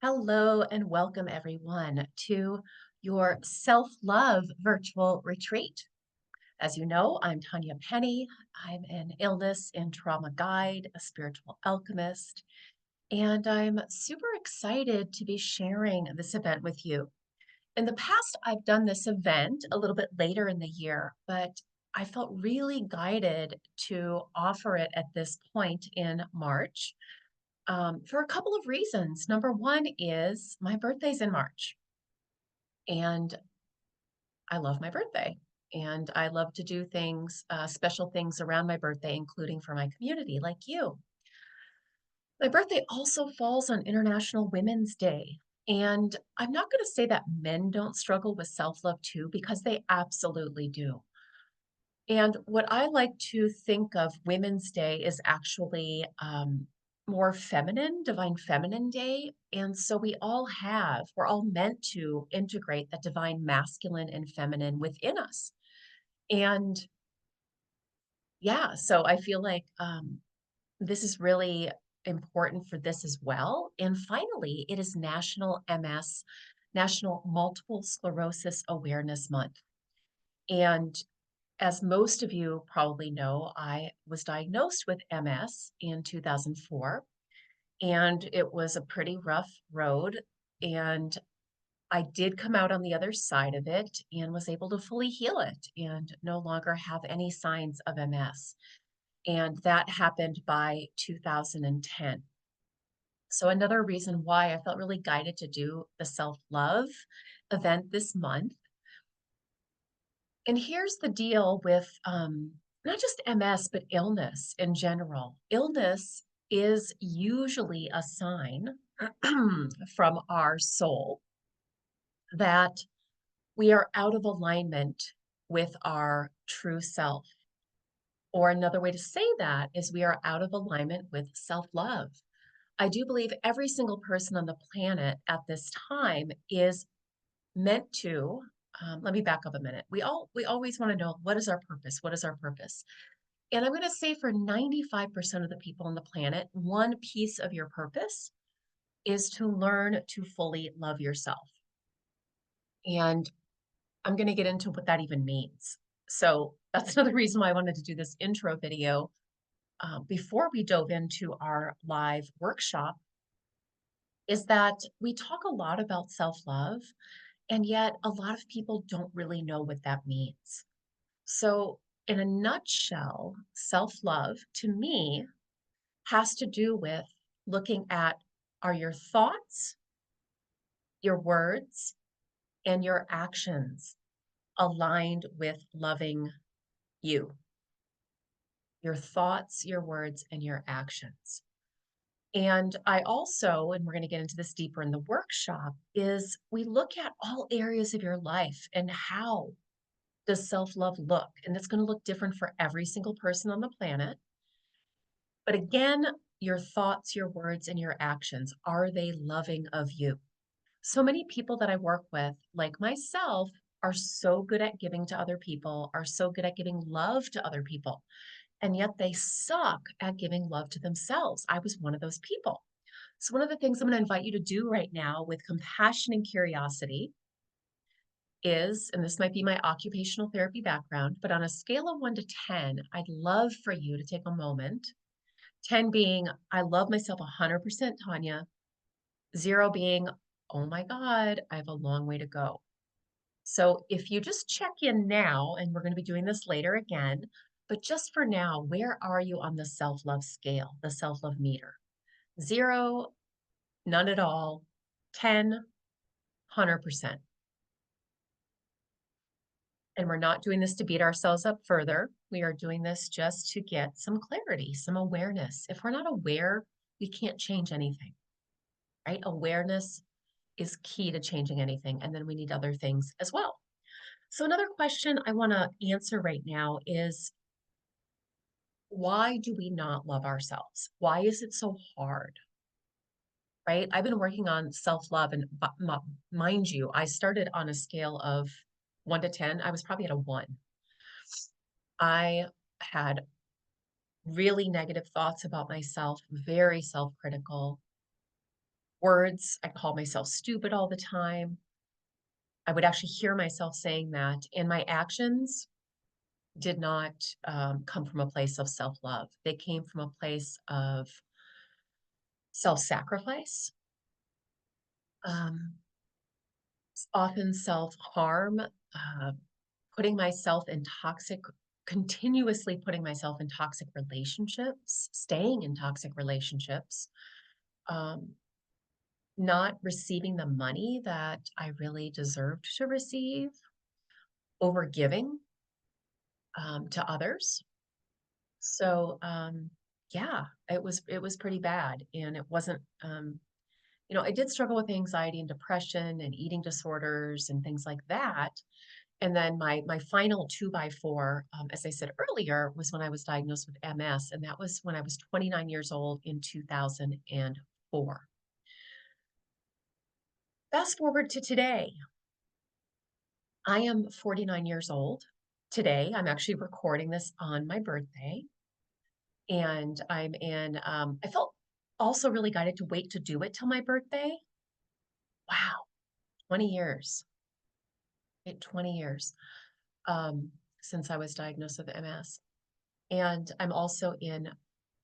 Hello and welcome everyone to your self-love virtual retreat. As you know, I'm Tanya Penny. I'm an illness and trauma guide, a spiritual alchemist, and I'm super excited to be sharing this event with you. In the past, I've done this event a little bit later in the year, but I felt really guided to offer it at this point in March for a couple of reasons. Number one is my birthday's in March, and I love my birthday. And I love to do things, special things around my birthday, including for my community, like you. My birthday also falls on International Women's Day. And I'm not going to say that men don't struggle with self love too, because they absolutely do. And what I like to think of Women's Day is actually more feminine, Divine Feminine Day. And so we're all meant to integrate that divine masculine and feminine within us. And yeah, so I feel like this is really important for this as well. And finally, it is National MS, National Multiple Sclerosis Awareness Month. And as most of you probably know, I was diagnosed with MS in 2004, and it was a pretty rough road. And I did come out on the other side of it and was able to fully heal it and no longer have any signs of MS. And that happened by 2010. So, another reason why I felt really guided to do the self love event this month. And here's the deal with not just MS, but illness in general. Illness is usually a sign from our soul that we are out of alignment with our true self. Or another way to say that is we are out of alignment with self love. I do believe every single person on the planet at this time is meant to let me back up a minute. We always want to know, what is our purpose? What is our purpose? And I'm going to say for 95% of the people on the planet, one piece of your purpose is to learn to fully love yourself. And I'm going to get into what that even means. So that's another reason why I wanted to do this intro video before we dove into our live workshop, is that we talk a lot about self-love, and yet a lot of people don't really know what that means. So, in a nutshell, self love to me has to do with looking at, are your thoughts, your words, and your actions aligned with loving you? Your thoughts, your words, and your actions. And I also, and we're going to get into this deeper in the workshop, is we look at all areas of your life and how does self love look? And it's going to look different for every single person on the planet. But again, your thoughts, your words, and your actions, are they loving of you? So many people that I work with, like myself, are so good at giving to other people, are so good at giving love to other people, and yet they suck at giving love to themselves. I was one of those people. So, one of the things I'm going to invite you to do right now with compassion and curiosity is, and this might be my occupational therapy background, but on a scale of 1 to 10, I'd love for you to take a moment. 10 being, I love myself 100%, Tanya. 0 being, oh my God, I have a long way to go. So if you just check in now, and we're going to be doing this later again, but just for now, where are you on the self love scale, the self love meter? 0, none at all. 10, 100%. And we're not doing this to beat ourselves up further. We are doing this just to get some clarity, some awareness. If we're not aware, we can't change anything, right? Awareness is key to changing anything. And then we need other things as well. So, another question I want to answer right now is, why do we not love ourselves? Why is it so hard? Right? I've been working on self love, and mind you, I started on a scale of 1 to 10. I was probably at a 1. I had really negative thoughts about myself, very self critical. Words, I called myself stupid all the time. I would actually hear myself saying that, and my actions did not come from a place of self-love. They came from a place of self-sacrifice, um, often self-harm, putting myself in toxic continuously putting myself in toxic relationships, staying in toxic relationships, um, not receiving the money that I really deserved to receive, overgiving to others. So yeah, it was pretty bad, and it wasn't. I did struggle with anxiety and depression and eating disorders and things like that. And then my final 2 by 4, as I said earlier, was when I was diagnosed with MS, and that was when I was 29 years old in 2004. Fast forward to today. I am 49 years old today. I'm actually recording this on my birthday, and I felt also really guided to wait to do it till my birthday. Wow, 20 years. 20 years um, since I was diagnosed with MS. And I'm also in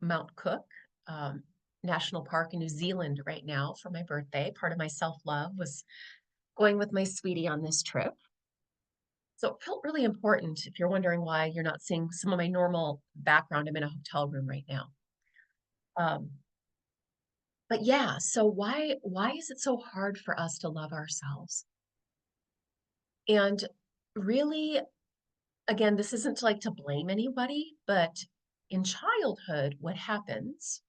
Mount Cook um, National Park in New Zealand right now for my birthday. Part of my self-love was going with my sweetie on this trip. So it felt really important. If you're wondering why you're not seeing some of my normal background, I'm in a hotel room right now. Um, but yeah, so why is it so hard for us to love ourselves? And really, again, this isn't to like to blame anybody, but in childhood, what happens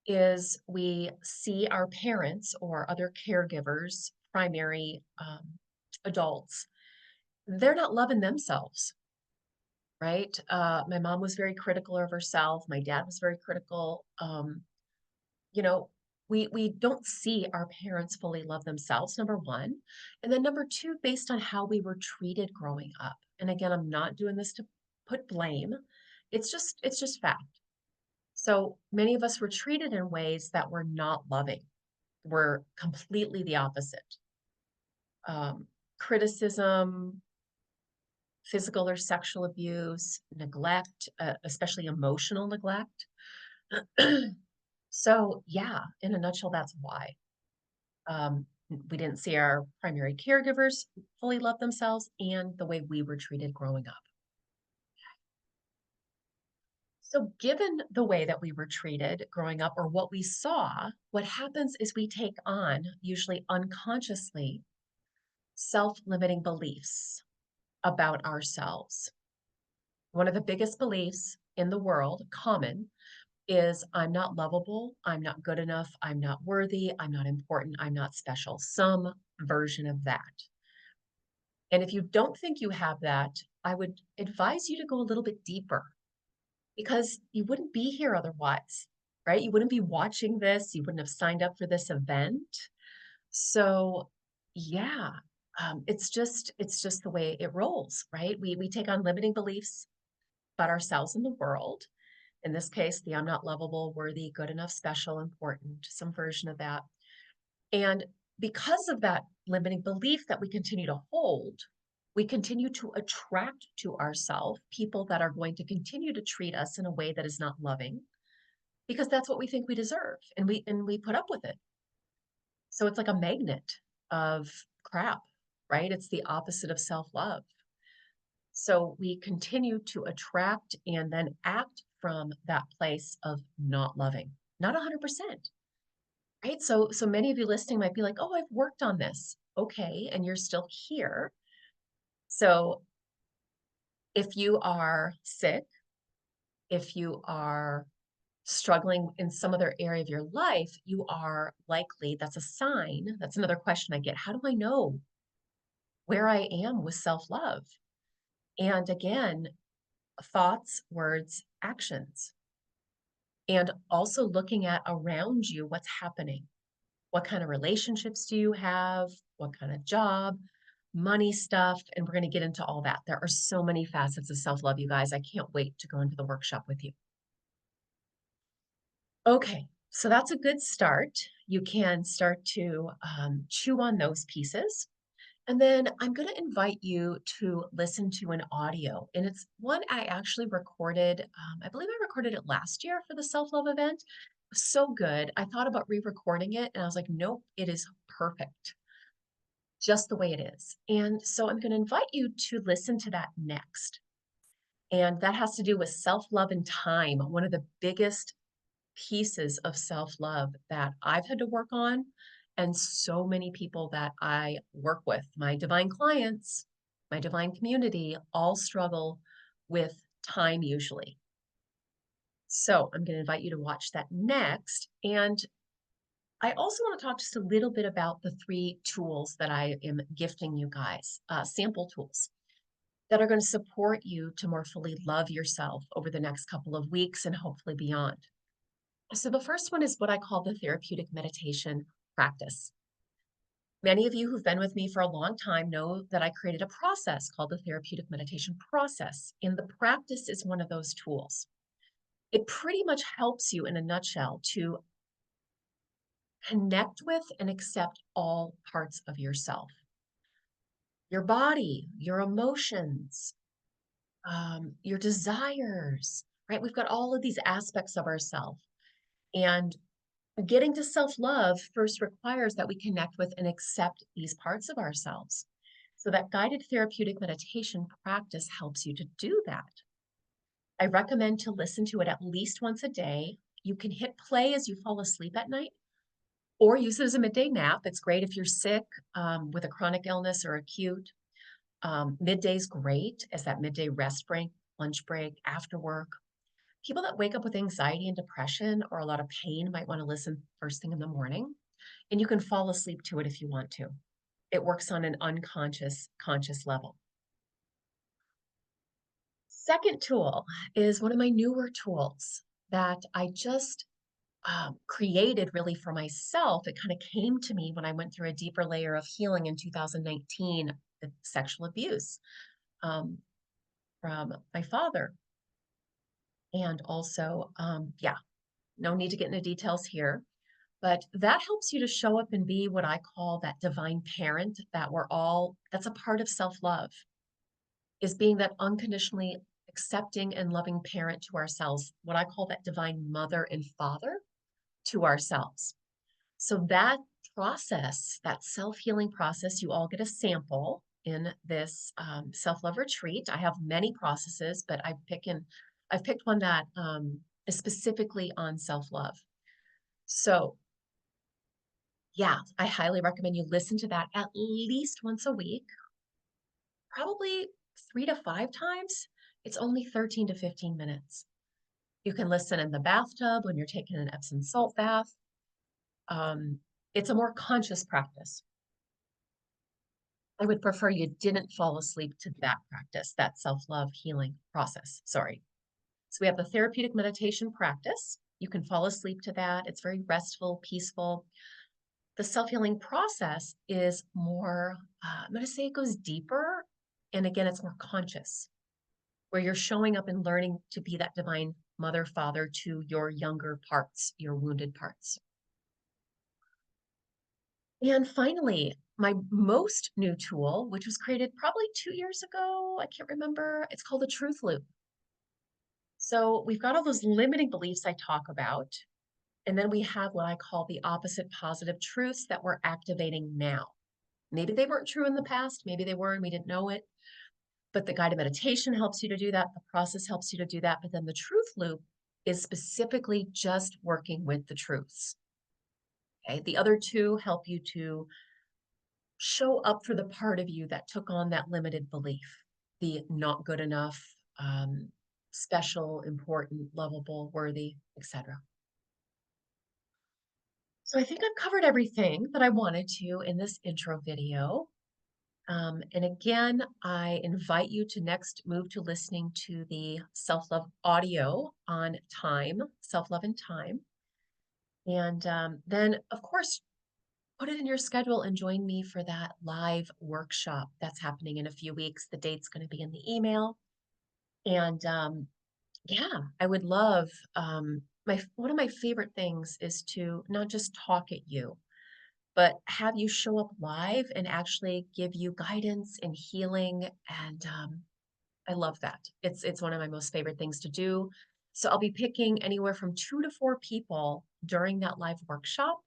is we see our parents or other caregivers, primary adults, they're not loving themselves, right? My mom was very critical of herself. My dad was very critical. You know, we don't see our parents fully love themselves, number one. And then number two, based on how we were treated growing up. And again, I'm not doing this to put blame. It's just fact. So many of us were treated in ways that were not loving, were completely the opposite. Criticism, physical or sexual abuse, neglect, especially emotional neglect. So, yeah, in a nutshell, that's why. We didn't see our primary caregivers fully love themselves and the way we were treated growing up. So, given the way that we were treated growing up or what we saw, what happens is we take on, usually unconsciously, self limiting beliefs about ourselves. One of the biggest beliefs in the world, common, is I'm not lovable, I'm not good enough, I'm not worthy, I'm not important, I'm not special, some version of that. And if you don't think you have that, I would advise you to go a little bit deeper because you wouldn't be here otherwise, right? You wouldn't be watching this, you wouldn't have signed up for this event. So, yeah, it's just the way it rolls, right? We take on limiting beliefs about ourselves and the world. In this case, the I'm not lovable, worthy, good enough, special, important, some version of that. And because of that limiting belief that we continue to hold, we continue to attract to ourselves people that are going to continue to treat us in a way that is not loving because that's what we think we deserve and we put up with it. So it's like a magnet of crap, right? It's the opposite of self-love. So we continue to attract and then act from that place of not loving, not 100%, right? So many of you listening might be like, "Oh, I've worked on this." Okay, and you're still here. So if you are sick, if you are struggling in some other area of your life, you are likely, that's a sign. That's another question I get. How do I know where I am with self-love? And again, thoughts, words, actions. And also looking at around you what's happening. What kind of relationships do you have? What kind of job? Money stuff. And we're going to get into all that. There are so many facets of self love, you guys. I can't wait to go into the workshop with you. Okay, so that's a good start. you can start to chew on those pieces. And then I'm going to invite you to listen to an audio. And it's one I actually recorded. I believe I recorded it last year for the self love event. It was so good. I thought about re recording it and I was like, nope, it is perfect, just the way it is. And so I'm going to invite you to listen to that next. And that has to do with self love and time, one of the biggest pieces of self love that I've had to work on, and so many people that I work with, my divine clients, my divine community, all struggle with time usually. So I'm going to invite you to watch that next. And I also want to talk just a little bit about the three tools that I am gifting you guys, sample tools that are going to support you to more fully love yourself over the next couple of weeks and hopefully beyond. So the first one is what I call the therapeutic meditation practice. Many of you who've been with me for a long time know that I created a process called the therapeutic meditation process, and the practice is one of those tools. It pretty much helps you in a nutshell to connect with and accept all parts of yourself, your body, your emotions, your desires, right? We've got all of these aspects of ourselves. And getting to self love first requires that we connect with and accept these parts of ourselves. So, that guided therapeutic meditation practice helps you to do that. I recommend to listen to it at least once a day. You can hit play as you fall asleep at night or use it as a midday nap. It's great if you're sick with a chronic illness or acute. Midday's great as that midday rest break, lunch break, after work. People that wake up with anxiety and depression or a lot of pain might want to listen first thing in the morning, and you can fall asleep to it if you want to. It works on an unconscious, conscious level. Second tool is one of my newer tools that I just created really for myself. It kind of came to me when I went through a deeper layer of healing in 2019 with sexual abuse um, from my father. And also, no need to get into details here. But that helps you to show up and be what I call that divine parent that that's a part of self love, is being that unconditionally accepting and loving parent to ourselves, what I call that divine mother and father to ourselves. So that process, that self healing process, you all get a sample in this self love retreat. I have many processes, but I've picked one that is specifically on self love. So yeah, I highly recommend you listen to that at least once a week, probably 3 to 5 times. It's only 13 to 15 minutes. You can listen in the bathtub when you're taking an Epsom salt bath. Um, it's a more conscious practice. I would prefer you didn't fall asleep to that practice, that self love healing process. Sorry. So we have the therapeutic meditation practice. You can fall asleep to that. It's very restful, peaceful. The self-healing process is more, I'm going to say it goes deeper. And again, it's more conscious, where you're showing up and learning to be that divine mother, father to your younger parts, your wounded parts. And finally, my most new tool, which was created probably 2 years ago, I can't remember, it's called the Truth Loop. So we've got all those limiting beliefs I talk about. And then we have what I call the opposite positive truths that we're activating now. Maybe they weren't true in the past, maybe they were and we didn't know it. But the guided meditation helps you to do that. The process helps you to do that. But then the truth loop is specifically just working with the truths. Okay. The other two help you to show up for the part of you that took on that limited belief, the not good enough, special, important, lovable, worthy, etc. So I think I've covered everything that I wanted to in this intro video. And again, I invite you to next move to listening to the self love audio on time, self love and time. And then, of course, put it in your schedule and join me for that live workshop that's happening in a few weeks. The date's going to be in the email. And yeah, I would love one of my favorite things is to not just talk at you, but have you show up live and actually give you guidance and healing, and, I love that. It's one of my most favorite things to do. So I'll be picking anywhere from 2 to 4 people during that live workshop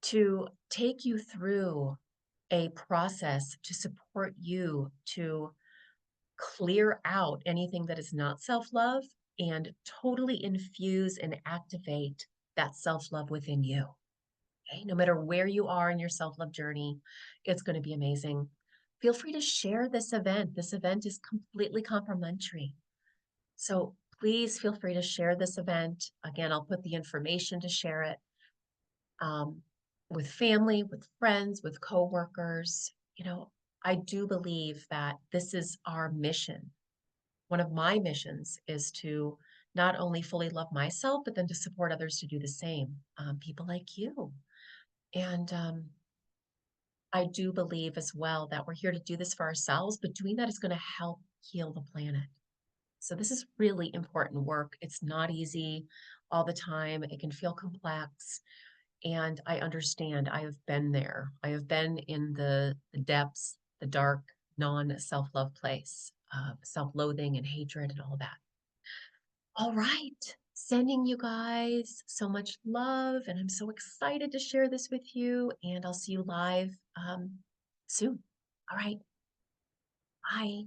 to take you through a process to support you to clear out anything that is not self-love and totally infuse and activate that self-love within you. Okay? No matter where you are in your self-love journey, it's going to be amazing. Feel free to share this event. This event is completely complimentary. So please feel free to share this event. Again, I'll put the information to share it um, with family, with friends, with coworkers. You know, I do believe that this is our mission. One of my missions is to not only fully love myself, but then to support others to do the same. People like you. And I do believe as well that we're here to do this for ourselves, but doing that is going to help heal the planet. So this is really important work. It's not easy all the time. It can feel complex. And I understand. I have been there. I have been in the depths, the dark, non-self-love place, self-loathing and hatred and all that. All right. Sending you guys so much love. And I'm so excited to share this with you. And I'll see you live soon. All right. Bye.